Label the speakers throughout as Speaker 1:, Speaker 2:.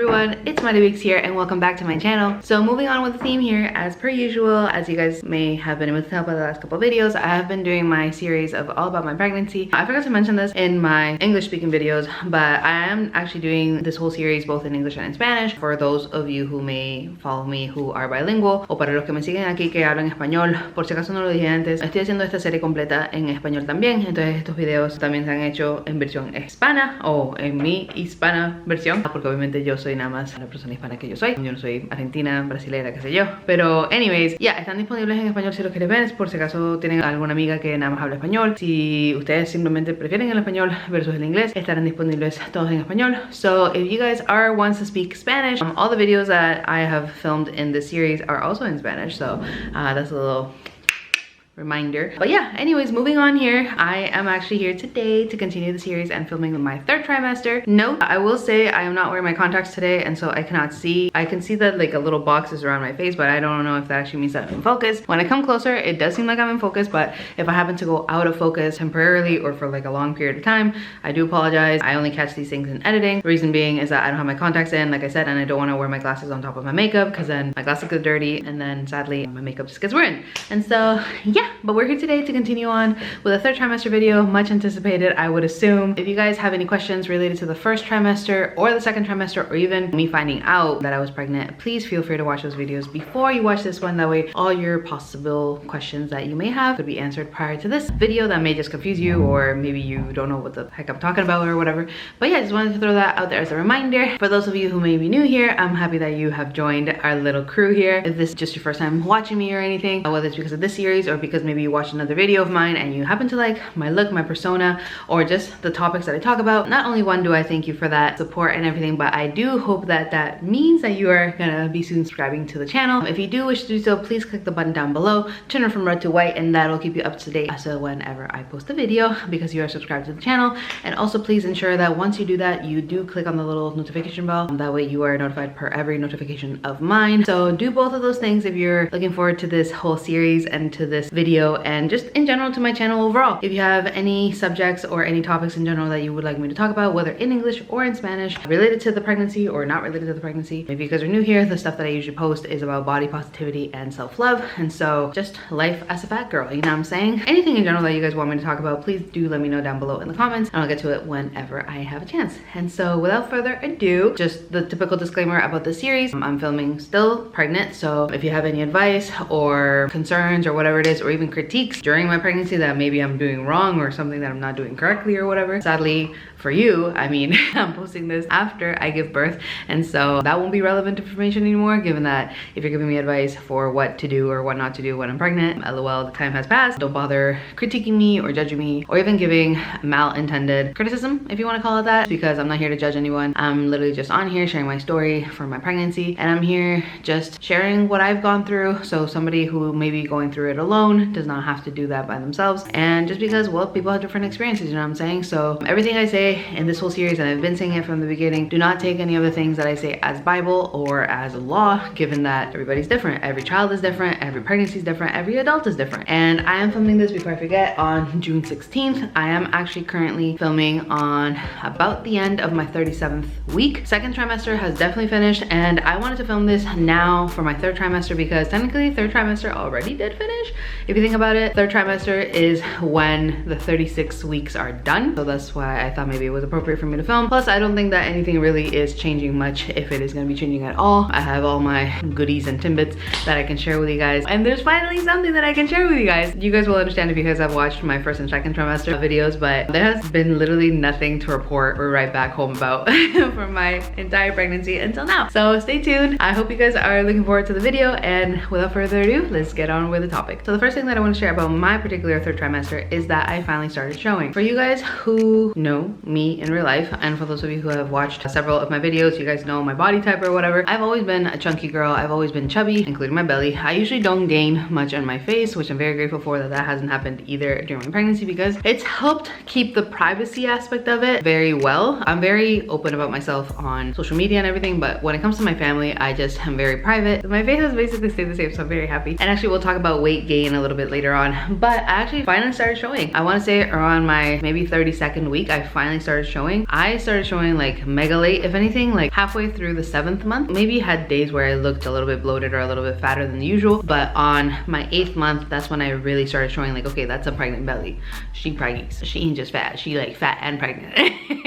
Speaker 1: everyone, ItzMariaVicz here and welcome back to my channel. So moving on with the theme here, as per usual, as you guys may have been able to tell by the last couple of videos, I have been doing my series of all about my pregnancy. I forgot to mention this in my English speaking videos, but I am actually doing this whole series both in English and in Spanish for those of you who may follow me who are bilingual, o para los que me siguen aquí que hablan español. Por si acaso no lo dije antes, estoy haciendo esta serie completa en español también, entonces estos videos también se han hecho en versión hispana o en mi hispana versión, porque obviamente yo soy nada más la persona hispana que yo no soy argentina, brasilera, qué sé yo. Pero anyways, ya, están disponibles en español si los quieren ver, por si acaso tienen alguna amiga que nada más habla español. Si ustedes simplemente prefieren el español versus el inglés, estarán disponibles todos en español. So if you guys are ones to speak Spanish, all the videos that I have filmed in this series are also in Spanish, so that's a little reminder. But yeah, anyways, moving on here, I am actually here today to continue the series and filming my third trimester. Note, I will say I am not wearing my contacts today, and so I cannot see. I can see that like a little box is around my face, but I don't know if that actually means that I'm in focus. When I come closer, it does seem like I'm in focus, but if I happen to go out of focus temporarily or for like a long period of time, I do apologize. I only catch these things in editing. The reason being is that I don't have my contacts in, like I said, and I don't want to wear my glasses on top of my makeup because then my glasses get dirty and then sadly my makeup just gets ruined. And so yeah, but we're here today to continue on with a third trimester video, much anticipated, I would assume. If you guys have any questions related to the first trimester or the second trimester or even me finding out that I was pregnant, please feel free to watch those videos before you watch this one. That way all your possible questions that you may have could be answered prior to this video that may just confuse you, or maybe you don't know what the heck I'm talking about or whatever. But yeah, I just wanted to throw that out there as a reminder. For those of you who may be new here, I'm happy that you have joined our little crew here. If this is just your first time watching me or anything, whether it's because of this series or because maybe you watched another video of mine and you happen to like my look, my persona, or just the topics that I talk about, not only one do I thank you for that support and everything, but I do hope that that means that you are gonna be soon subscribing to the channel. If you do wish to do so, please click the button down below, turn it from red to white, and that'll keep you up to date as to whenever I post a video because you are subscribed to the channel. And also please ensure that once you do that, you do click on the little notification bell. That way you are notified per every notification of mine. So do both of those things if you're looking forward to this whole series and to this video and just in general to my channel overall. If you have any subjects or any topics in general that you would like me to talk about, whether in English or in Spanish, related to the pregnancy or not related to the pregnancy, if you guys are new here, the stuff that I usually post is about body positivity and self-love, and so just life as a fat girl, you know what I'm saying? Anything in general that you guys want me to talk about, please do let me know down below in the comments and I'll get to it whenever I have a chance. And so without further ado, just the typical disclaimer about the series, I'm filming still pregnant, so if you have any advice or concerns or whatever it is, or even critiques during my pregnancy that maybe I'm doing wrong or something that I'm not doing correctly or whatever, sadly for you, I mean, I'm posting this after I give birth, and so that won't be relevant information anymore, given that if you're giving me advice for what to do or what not to do when I'm pregnant, lol, the time has passed. Don't bother critiquing me or judging me or even giving malintended criticism, if you want to call it that, because I'm not here to judge anyone. I'm literally just on here sharing my story for my pregnancy, and I'm here just sharing what I've gone through, so somebody who may be going through it alone does not have to do that by themselves. And just because, well, people have different experiences, you know what I'm saying? So everything I say in this whole series, and I've been saying it from the beginning, do not take any of the things that I say as Bible or as law, given that everybody's different. Every child is different, every pregnancy is different, every adult is different. And I am filming this, before I forget, on June 16th. I am actually currently filming on about the end of my 37th week. Second trimester has definitely finished, and I wanted to film this now for my third trimester because technically third trimester already did finish. If you think about it, third trimester is when the 36 weeks are done, so that's why I thought maybe it was appropriate for me to film. Plus, I don't think that anything really is changing much, if it is going to be changing at all. I have all my goodies and timbits that I can share with you guys, and there's finally something that I can share with you guys. You guys will understand if you guys have watched my first and second trimester videos, but there has been literally nothing to report or write back home about for my entire pregnancy until now. So stay tuned. I hope you guys are looking forward to the video, and without further ado, let's get on with the topic. So the first thing that I want to share about my particular third trimester is that I finally started showing. For you guys who know me in real life, and for those of you who have watched several of my videos, you guys know my body type or whatever. I've always been a chunky girl. I've always been chubby, including my belly. I usually don't gain much on my face, which I'm very grateful for that hasn't happened either during my pregnancy, because it's helped keep the privacy aspect of it very well. I'm very open about myself on social media and everything, but when it comes to my family, I just am very private. My face has basically stayed the same, so I'm very happy. And actually we'll talk about weight gain a little little bit later on. But I actually finally started showing. I want to say around my maybe 32nd week, I finally started showing. I started showing like mega late, if anything, like halfway through the 7th month. Maybe had days where I looked a little bit bloated or a little bit fatter than usual, but on my 8th month, that's when I really started showing like, okay, that's a pregnant belly. She preggies. She ain't just fat. She like fat and pregnant.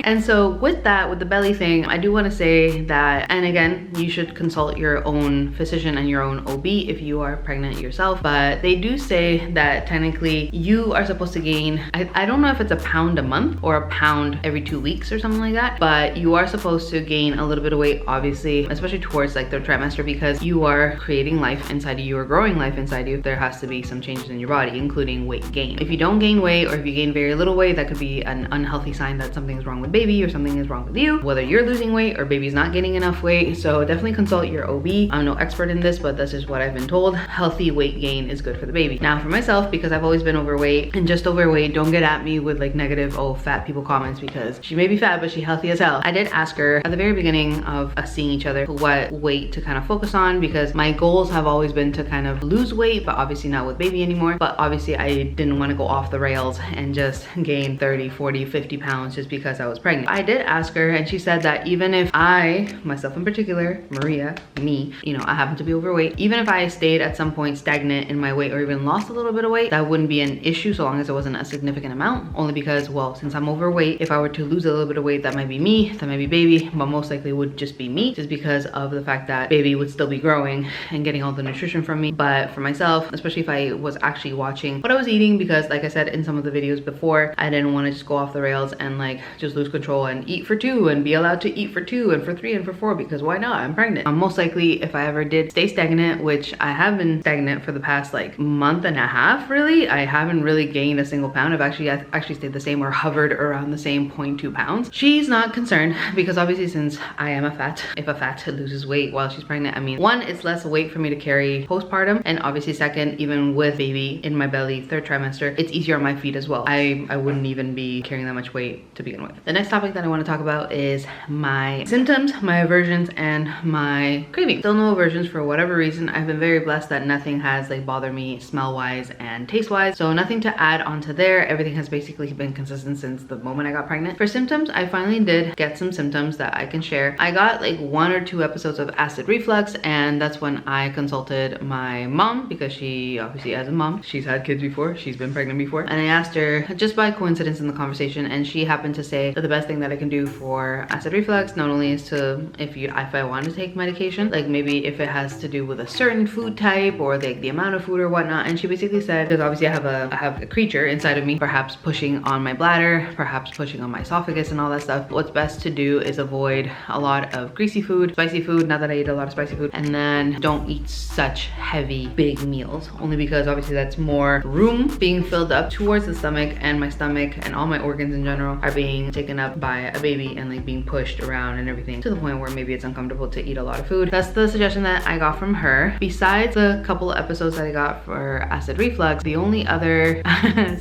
Speaker 1: And so with that, with the belly thing, I do want to say that, and again, you should consult your own physician and your own OB if you are pregnant yourself, but they do say that technically you are supposed to gain, I don't know if it's a pound a month or a pound every 2 weeks or something like that, but you are supposed to gain a little bit of weight, obviously, especially towards like the trimester, because you are creating life inside of you or growing life inside you. There has to be some changes in your body, including weight gain. If you don't gain weight, or if you gain very little weight, that could be an unhealthy sign that something is wrong with baby or something is wrong with you, whether you're losing weight or baby's not gaining enough weight. So definitely consult your OB. I'm no expert in this, but this is what I've been told. Healthy weight gain is good for the baby. Now for myself, because I've always been overweight and just overweight, don't get at me with like negative, oh, fat people comments, because she may be fat, but she's healthy as hell. I did ask her at the very beginning of us seeing each other what weight to kind of focus on, because my goals have always been to kind of lose weight, but obviously not with baby anymore. But obviously I didn't want to go off the rails and just gain 30, 40, 50 pounds just because I was pregnant. I did ask her, and she said that even if I, myself in particular, Maria, me, you know, I happen to be overweight, even if I stayed at some point stagnant in my weight or even lost a little bit of weight, that wouldn't be an issue so long as it wasn't a significant amount. Only because, well, since I'm overweight, if I were to lose a little bit of weight, that might be me, that might be baby, but most likely would just be me, just because of the fact that baby would still be growing and getting all the nutrition from me. But for myself, especially if I was actually watching what I was eating, because like I said in some of the videos before, I didn't want to just go off the rails and like just lose control and eat for 2 and be allowed to eat for 2 and for 3 and for 4, because why not? I'm pregnant. Most likely, if I ever did stay stagnant, which I have been stagnant for the past like month and a half, really, I haven't really gained a single pound. I've actually stayed the same or hovered around the same 0.2 pounds. She's not concerned, because obviously since I am a fat, if a fat loses weight while she's pregnant, I mean, one, it's less weight for me to carry postpartum, and obviously second, even with baby in my belly, 3rd trimester, it's easier on my feet as well. I wouldn't even be carrying that much weight to begin with. The next topic that I want to talk about is my symptoms, my aversions, and my cravings. Still no aversions for whatever reason. I've been very blessed that nothing has like bothered me smell wise and taste wise, so nothing to add onto there. Everything has basically been consistent since the moment I got pregnant. For symptoms, I finally did get some symptoms that I can share. I got like 1 or 2 episodes of acid reflux, and that's when I consulted my mom, because she obviously, as a mom, she's had kids before, she's been pregnant before, and I asked her just by coincidence in the conversation, and she happened to say that the best thing that I can do for acid reflux not only is to, if I want to take medication, like maybe if it has to do with a certain food type or like the amount of food or whatnot. And she basically said, because obviously I have a creature inside of me, perhaps pushing on my bladder, perhaps pushing on my esophagus and all that stuff, what's best to do is avoid a lot of greasy food, spicy food, not that I eat a lot of spicy food, and then don't eat such heavy big meals, only because obviously that's more room being filled up towards the stomach, and my stomach and all my organs in general are being taken up by a baby and like being pushed around and everything, to the point where maybe it's uncomfortable to eat a lot of food. That's the suggestion that I got from her. Besides the couple of episodes that I got for acid reflux, the only other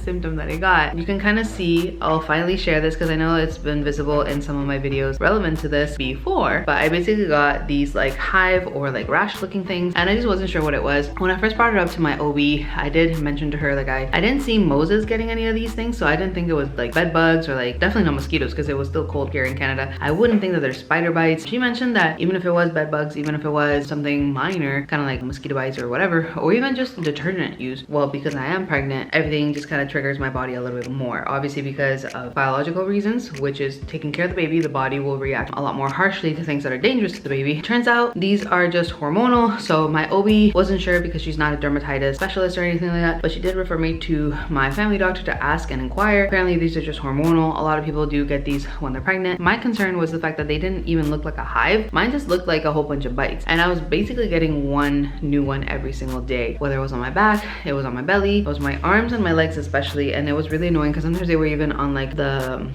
Speaker 1: symptom that I got, you can kind of see, I'll finally share this because I know it's been visible in some of my videos relevant to this before, but I basically got these like hive or like rash looking things, and I just wasn't sure what it was. When I first brought it up to my OB, I did mention to her, like I didn't see Moses getting any of these things, so I didn't think it was like bed bugs or like definitely not mosquitoes, because it was still cold here in Canada. I wouldn't think that there's spider bites. She mentioned that even if it was bed bugs, even if it was something minor, kind of like mosquito bites or whatever, or even just detergent use, well, because I am pregnant, everything just kind of triggers my body a little bit more. Obviously because of biological reasons, which is taking care of the baby, the body will react a lot more harshly to things that are dangerous to the baby. Turns out these are just hormonal, so my OB wasn't sure because she's not a dermatitis specialist or anything like that, but she did refer me to my family doctor to ask and inquire. Apparently these are just hormonal. A lot of people do get these when they're pregnant. My concern was the fact that they didn't even look like a hive. Mine just looked like a whole bunch of bites, and I was basically getting one new one every single day, whether it was on my back, it was on my belly, it was my arms and my legs especially, and it was really annoying because sometimes they were even on like the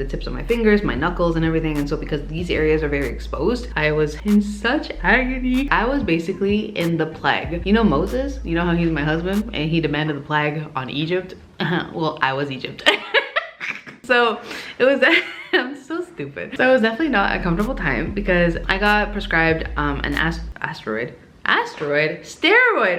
Speaker 1: tips of my fingers, my knuckles and everything. And so because these areas are very exposed, I was in such agony. I was basically in the plague. You know Moses? You know how he's my husband and he demanded the plague on Egypt? Well, I was Egypt. So it was I'm so stupid. So it was definitely not a comfortable time, because I got prescribed an steroid.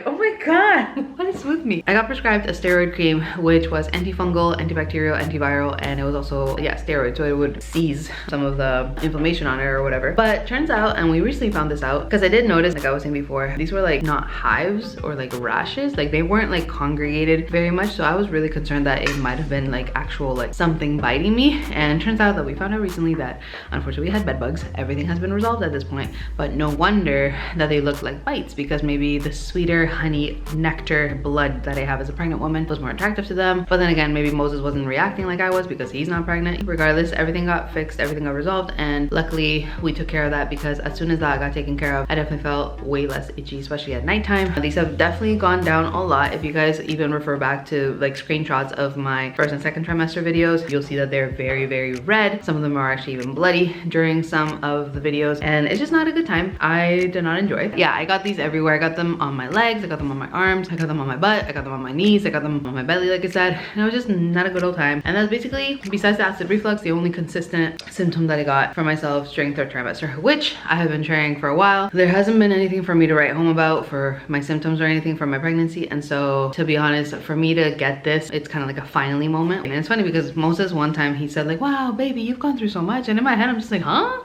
Speaker 1: Oh my god, what is with me? I got prescribed a steroid cream, which was antifungal, antibacterial, antiviral, and it was also, yeah, steroid, so it would seize some of the inflammation on it or whatever. But turns out, and we recently found this out, because I did notice, like I was saying before, these were like not hives or like rashes, like they weren't like congregated very much, so I was really concerned that it might have been like actual like something biting me. And turns out that we found out recently that unfortunately we had bed bugs. Everything has been resolved at this point, but no wonder that they look like bites, because maybe the sweeter honey nectar blood that I have as a pregnant woman was more attractive to them. But then again, maybe Moses wasn't reacting like I was because he's not pregnant. Regardless, everything got fixed, everything got resolved, and luckily we took care of that, because as soon as that got taken care of, I definitely felt way less itchy, especially at nighttime. These have definitely gone down a lot. If you guys even refer back to like screenshots of my first and second trimester videos, you'll see that they're very, very red. Some of them are actually even bloody during some of the videos, and it's just not a good time. I did not enjoy it. Yeah, I got these everywhere. I got them on my legs, I got them on my arms, I got them on my butt, I got them on my knees, I got them on my belly, like I said, and it was just not a good old time. And that's basically, besides the acid reflux, the only consistent symptom that I got for myself during third trimester, which I have been trying for a while. There hasn't been anything for me to write home about for my symptoms or anything from my pregnancy, and so to be honest, for me to get this, it's kind of like a finally moment. And it's funny because Moses one time he said like, wow baby, you've gone through so much, and in my head I'm just like, huh?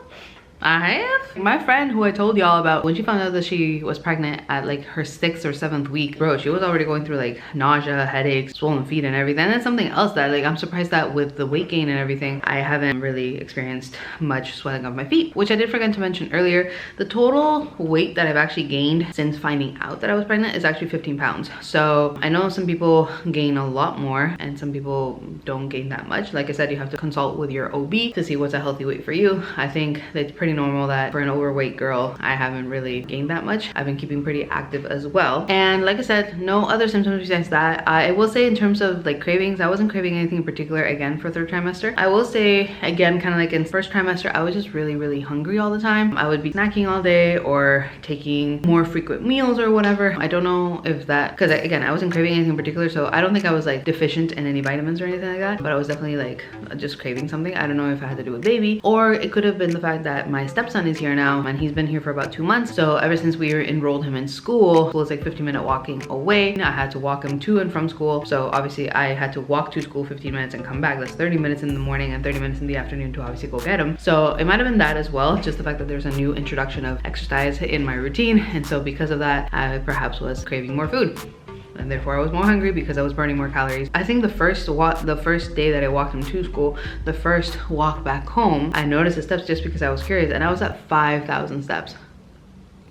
Speaker 1: I have? My friend who I told y'all about, when she found out that she was pregnant at like her 6th or 7th week, bro, she was already going through like nausea, headaches, swollen feet and everything. And that's something else that like I'm surprised that with the weight gain and everything, I haven't really experienced much swelling of my feet, which I did forget to mention earlier. The total weight that I've actually gained since finding out that I was pregnant is actually 15 pounds. So I know some people gain a lot more and some people don't gain that much. Like I said, you have to consult with your OB to see what's a healthy weight for you. I think that's pretty normal that for an overweight girl, I haven't really gained that much. I've been keeping pretty active as well. And like I said, no other symptoms besides that. I will say in terms of like cravings, I wasn't craving anything in particular again for third trimester. I will say again, kind of like in first trimester, I was just really hungry all the time. I would be snacking all day or taking more frequent meals or whatever. I don't know if that, because again, I wasn't craving anything in particular, so I don't think I was like deficient in any vitamins or anything like that, but I was definitely like just craving something. I don't know if I had to do with baby, or it could have been the fact that my stepson is here now and he's been here for about 2 months. So ever since we enrolled him in school is like 15-minute walking away. I had to walk him to and from school, so obviously I had to walk to school 15 minutes and come back. That's 30 minutes in the morning and 30 minutes in the afternoon to obviously go get him. So it might have been that as well, just the fact that there's a new introduction of exercise in my routine, and so because of that I perhaps was craving more food, and therefore I was more hungry because I was burning more calories. I think the first day that I walked him to school, the first walk back home, I noticed the steps just because I was curious, and I was at 5,000 steps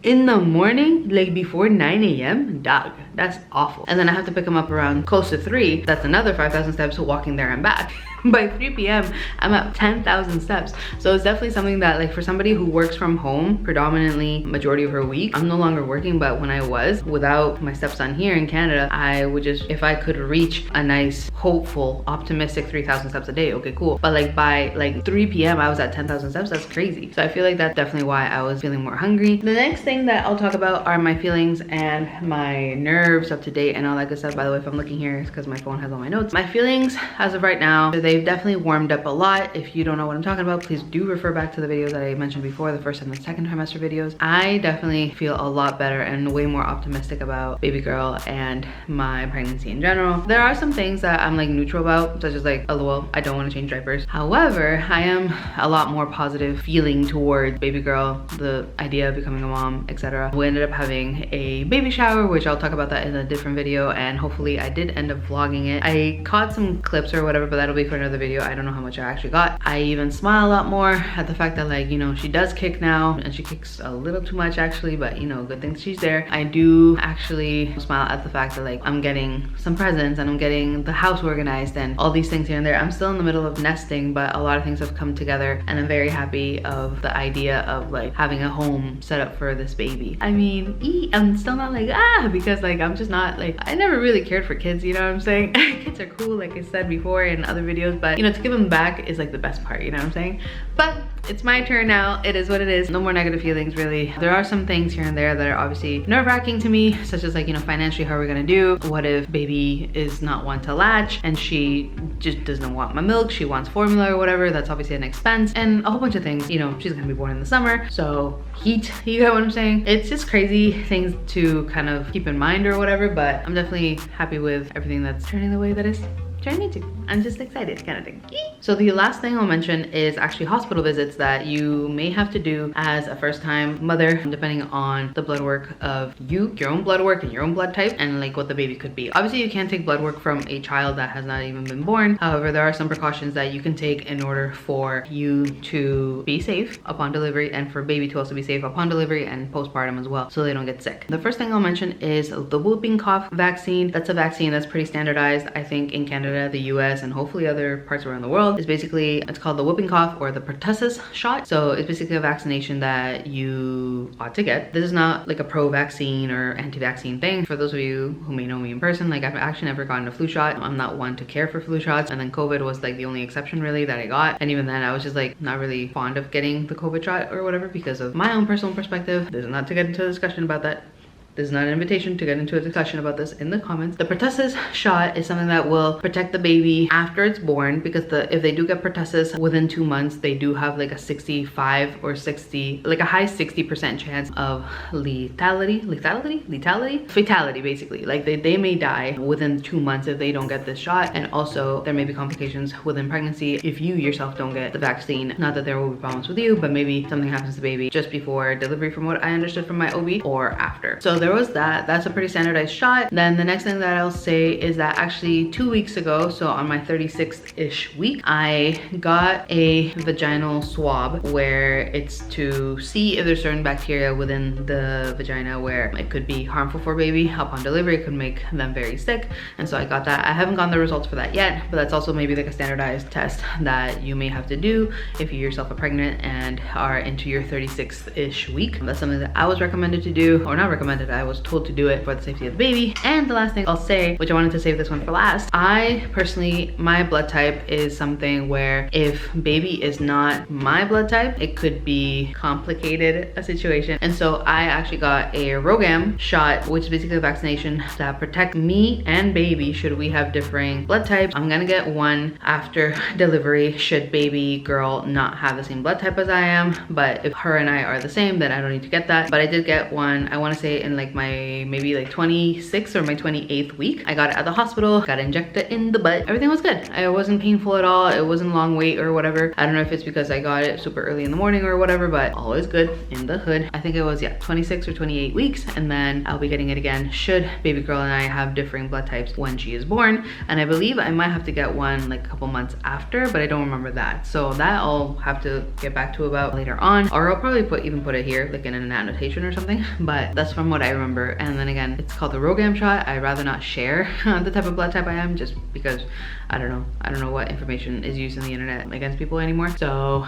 Speaker 1: in the morning, like before 9 a.m. Dog, that's awful. And then I have to pick him up around close to 3. That's another 5,000 steps walking there and back. By 3 p.m. I'm at 10,000 steps. So it's definitely something that like for somebody who works from home predominantly majority of her week, I'm no longer working, but when I was without my stepson here in Canada, I would just, if I could reach a nice, hopeful, optimistic 3,000 steps a day, okay, cool. But like by like 3 p.m. I was at 10,000 steps. That's crazy. So I feel like that's definitely why I was feeling more hungry. The next thing that I'll talk about are my feelings and my nerves up to date and all that good stuff. By the way, if I'm looking here, it's because my phone has all my notes. My feelings as of right now, they've definitely warmed up a lot. If you don't know what I'm talking about, please do refer back to the videos that I mentioned before, the first and the second trimester videos. I definitely feel a lot better and way more optimistic about baby girl and my pregnancy in general. There are some things that I'm like neutral about, such as like, lol, I don't want to change diapers. However, I am a lot more positive feeling towards baby girl, the idea of becoming a mom, etc. We ended up having a baby shower, which I'll talk about that in a different video, and hopefully I did end up vlogging it. I caught some clips or whatever, but that'll be for another video. I don't know how much I actually got. I even smile a lot more at the fact that, like, you know, she does kick now, and she kicks a little too much actually, but you know, good thing she's there. I do actually smile at the fact that like I'm getting some presents and I'm getting the house organized and all these things here and there. I'm still in the middle of nesting, but a lot of things have come together, and I'm very happy of the idea of like having a home set up for this baby. I mean, I'm still not like because like I'm just not like, I never really cared for kids, you know what I'm saying? Kids are cool, like I said before in other videos, but you know, to give them back is like the best part, you know what I'm saying? But it's my turn now. It is what it is. No more negative feelings, really. There are some things here and there that are obviously nerve-wracking to me, such as like, you know, financially, how are we gonna do? What if baby is not one to latch and she just doesn't want my milk, she wants formula or whatever? That's obviously an expense, and a whole bunch of things. You know, she's gonna be born in the summer, so heat, you get what I'm saying? saying. It's just crazy things to kind of keep in mind or whatever, but I'm definitely happy with everything that's turning the way that it's turning to. I'm just excited kind of thing. So the last thing I'll mention is actually hospital visits that you may have to do as a first-time mother, depending on the blood work of you, your own blood work and your own blood type, and like what the baby could be. Obviously you can't take blood work from a child that has not even been born. However, there are some precautions that you can take in order for you to be safe upon delivery and for baby to also be safe upon delivery and postpartum as well, so they don't get sick. The first thing I'll mention is the whooping cough vaccine. That's a vaccine that's pretty standardized, I think, in Canada, the US, and hopefully other parts around the world. It's called the whooping cough or the pertussis shot. So it's basically a vaccination that you ought to get. This is not like a pro-vaccine or anti-vaccine thing. For those of you who may know me in person, like I've actually never gotten a flu shot. I'm not one to care for flu shots, and then COVID was like the only exception really that I got, and even then I was just like not really fond of getting the COVID shot or whatever because of my own personal perspective. This is not to get into a discussion about that. This is not an invitation to get into a discussion about this in the comments. The pertussis shot is something that will protect the baby after it's born, because if they do get pertussis within 2 months, they do have like a 65 or 60, like a high 60% chance of fatality basically. Like they may die within 2 months if they don't get this shot, and also there may be complications within pregnancy if you yourself don't get the vaccine. Not that there will be problems with you, but maybe something happens to the baby just before delivery from what I understood from my OB, or after. So there was that's a pretty standardized shot. Then the next thing that I'll say is that actually 2 weeks ago, so on my 36th-ish week, I got a vaginal swab where it's to see if there's certain bacteria within the vagina where it could be harmful for baby upon delivery. It could make them very sick, and so I got that. I haven't gotten the results for that yet, but that's also maybe like a standardized test that you may have to do if you yourself are pregnant and are into your 36th-ish week. That's something that I was recommended to do, or not recommended, I was told to do it for the safety of the baby. And the last thing I'll say, which I wanted to save this one for last, I personally, my blood type is something where if baby is not my blood type, it could be complicated, a situation. And so I actually got a RhoGAM shot, which is basically a vaccination that protects me and baby should we have differing blood types. I'm gonna get one after delivery should baby girl not have the same blood type as I am, but if her and I are the same, then I don't need to get that. But I did get one, I want to say in like my maybe like 26th or my 28th week. I got it at the hospital, got injected in the butt. Everything was good. It wasn't painful at all. It wasn't long wait or whatever. I don't know if it's because I got it super early in the morning or whatever, but always good in the hood. I think it was, yeah, 26 or 28 weeks, and then I'll be getting it again should baby girl and I have differing blood types when she is born. And I believe I might have to get one like a couple months after, but I don't remember that. So that I'll have to get back to about later on, or I'll probably even put it here like in an annotation or something, but that's from what I remember. And then again, it's called the RhoGAM shot. I'd rather not share the type of blood type I am, just because I don't know what information is used in the internet against people anymore. So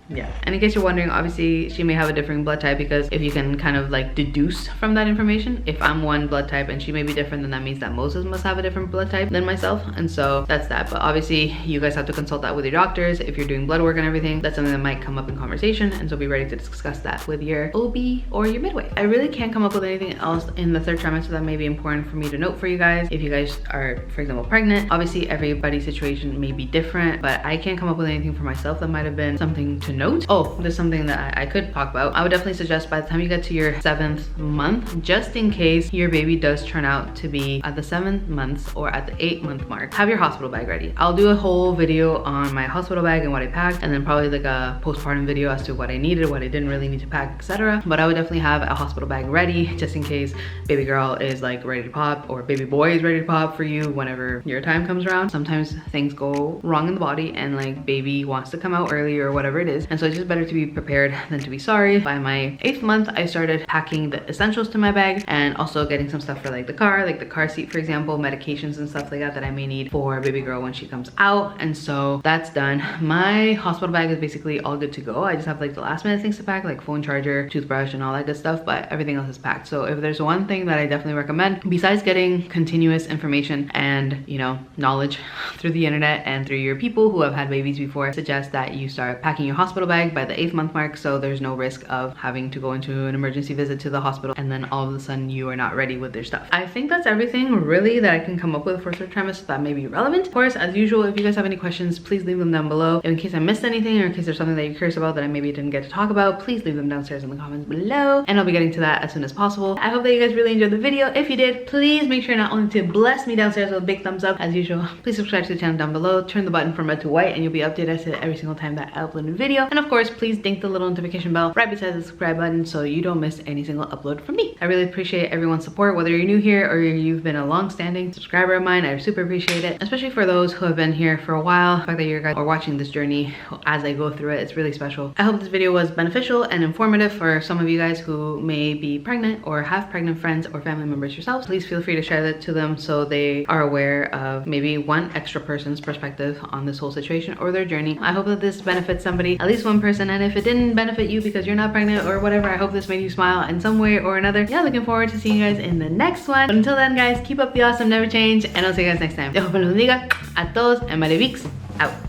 Speaker 1: yeah, and in case you're wondering, obviously she may have a different blood type, because if you can kind of like deduce from that information, if I'm one blood type and she may be different, then that means that Moses must have a different blood type than myself, and so that's that. But obviously you guys have to consult that with your doctors if you're doing blood work and everything. That's something that might come up in conversation, and so be ready to discuss that with your OB or your midwife. I really can't come up with anything else in the 3rd trimester that may be important for me to note for you guys. If you guys are, for example, pregnant, obviously everybody's situation may be different, but I can't come up with anything for myself that might have been something to note. Oh, there's something that I could talk about. I would definitely suggest by the time you get to your 7th month, just in case your baby does turn out to be at the 7th month or at the 8th month mark, have your hospital bag ready. I'll do a whole video on my hospital bag and what I packed, and then probably like a postpartum video as to what I needed, what I didn't really need to pack, etc. But I would definitely have a hospital bag ready just in case baby girl is like ready to pop, or baby boy is ready to pop for you whenever your time comes around. Sometimes things go wrong in the body and like baby wants to come out early or whatever it is, and so it's just better to be prepared than to be sorry. By my 8th month, I started packing the essentials to my bag, and also getting some stuff for like the car seat, for example, medications and stuff like that I may need for baby girl when she comes out. And so that's done. My hospital bag is basically all good to go. I just have like the last minute things to pack, like phone charger, toothbrush, and all that good stuff, but everything else is packed. So if there's one thing that I definitely recommend, besides getting continuous information and, you know, knowledge through the internet and through your people who have had babies before, suggest that you start packing your hospital hospital bag by the 8th month mark, so there's no risk of having to go into an emergency visit to the hospital and then all of a sudden you are not ready with their stuff. I think that's everything really that I can come up with for third trimester that may be relevant. Of course, as usual, if you guys have any questions, please leave them down below. In case I missed anything or in case there's something that you're curious about that I maybe didn't get to talk about, please leave them downstairs in the comments below and I'll be getting to that as soon as possible. I hope that you guys really enjoyed the video. If you did, please make sure not only to bless me downstairs with a big thumbs up as usual, please subscribe to the channel down below, turn the button from red to white and you'll be updated as to every single time that I upload a video. And of course, please ding the little notification bell right beside the subscribe button so you don't miss any single upload from me. I really appreciate everyone's support, whether you're new here or you've been a long-standing subscriber of mine. I super appreciate it, especially for those who have been here for a while. The fact that you guys are watching this journey as I go through it, it's really special. I hope this video was beneficial and informative for some of you guys who may be pregnant or have pregnant friends or family members yourselves. Please feel free to share that to them so they are aware of maybe one extra person's perspective on this whole situation or their journey. I hope that this benefits somebody, at least one person, and if it didn't benefit you because you're not pregnant or whatever, I hope this made you smile in some way or another. Yeah, looking forward to seeing you guys in the next one. But until then, guys, keep up the awesome, never change, and I'll see you guys next time. Dios los bendiga a todos. ME GUSTA. Out.